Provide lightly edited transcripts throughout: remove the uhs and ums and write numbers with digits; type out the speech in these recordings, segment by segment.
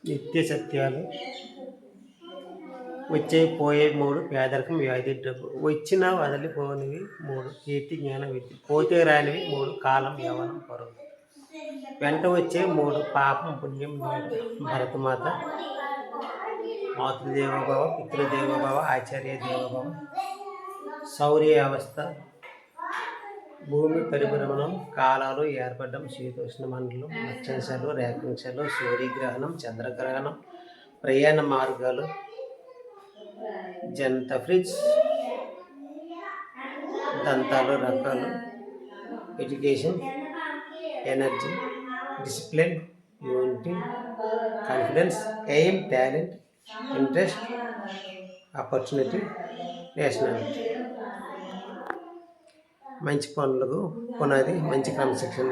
నిత్య సత్యాలు, వచ్చే పోయే మూడు, పేదరికం, వ్యాధి, డబ్బు. వచ్చినా వదిలిపోనివి మూడు, కీర్తి, జ్ఞానం, విద్య. పోతే రానివి మూడు, కాలం, యవనం, పరువు. వెంట వచ్చే మూడు, పాపం, పుణ్యం, నీరు. భరతమాత, మాతృదేవోభవ, పితృదేవోభవ, ఆచార్య దేవోభవ. శౌర్య అవస్థ, భూమి పరిభ్రమణం, కాలాలు ఏర్పడడం, శీతోష్ణ మండలం, అక్షాంశాలు, రేఖాంశాలు, సూర్యగ్రహణం, చంద్రగ్రహణం, ప్రయాణ మార్గాలు, జంట ఫ్రిడ్జ్, దంతాలు, రకాలు, education, energy, discipline, unity, confidence, aim, talent, interest, opportunity, nationality. మంచి పనులకు పునాది, మంచి క్రమశిక్షణ.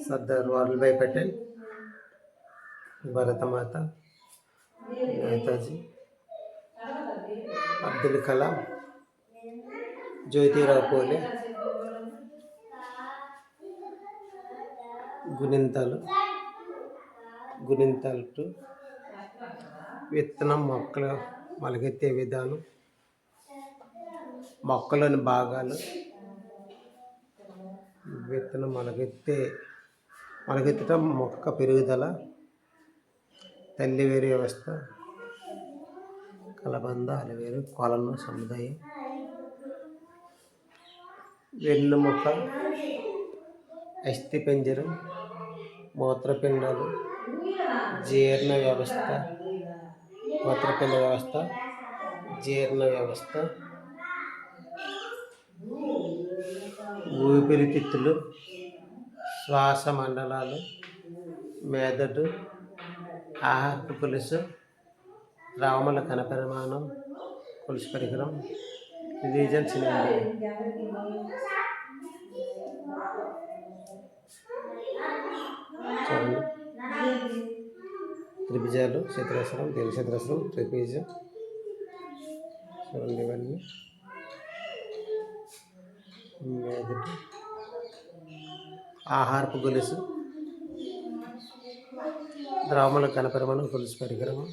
సర్దార్ వల్లభాయ్ పటేల్, భరతమాత, నేతాజీ, అబ్దుల్ కలాం, జ్యోతిరావు పూలే. గుణింతాలు, విత్తనం మొక్కలు మొలకెత్తే విధానం, మొక్కలోని భాగాలు, విత్తనం మొలకెత్తడం, మొక్క పెరుగుదల, తల్లివేరు వ్యవస్థ, కలబంద, అలవేరు, కొలను, సముదాయం, వెన్నుముక, అస్థిపంజరం, మూత్రపిండాలు, జీర్ణ వ్యవస్థ, మూత్రపిండ వ్యవస్థ, జీర్ణ వ్యవస్థ, ఊపిరితిత్తులు, శ్వాస మండలాలు, మెదడు, ఆహారపు గొలుసు, ద్రవముల కణపరిమాణం, కొలుసు పరికరం, రీజన్స్ ఇన్ ఇండియా. చూడండి, త్రిభుజాలు, చతురస్రం, దీర్ఘచతురస్రం, త్రిభుజం. చూడండి ఇవన్నీ. మెదడు, ఆహారపు గొలుసు, ద్రవముల కణపరిమాణం, కొలుసు పరికరము,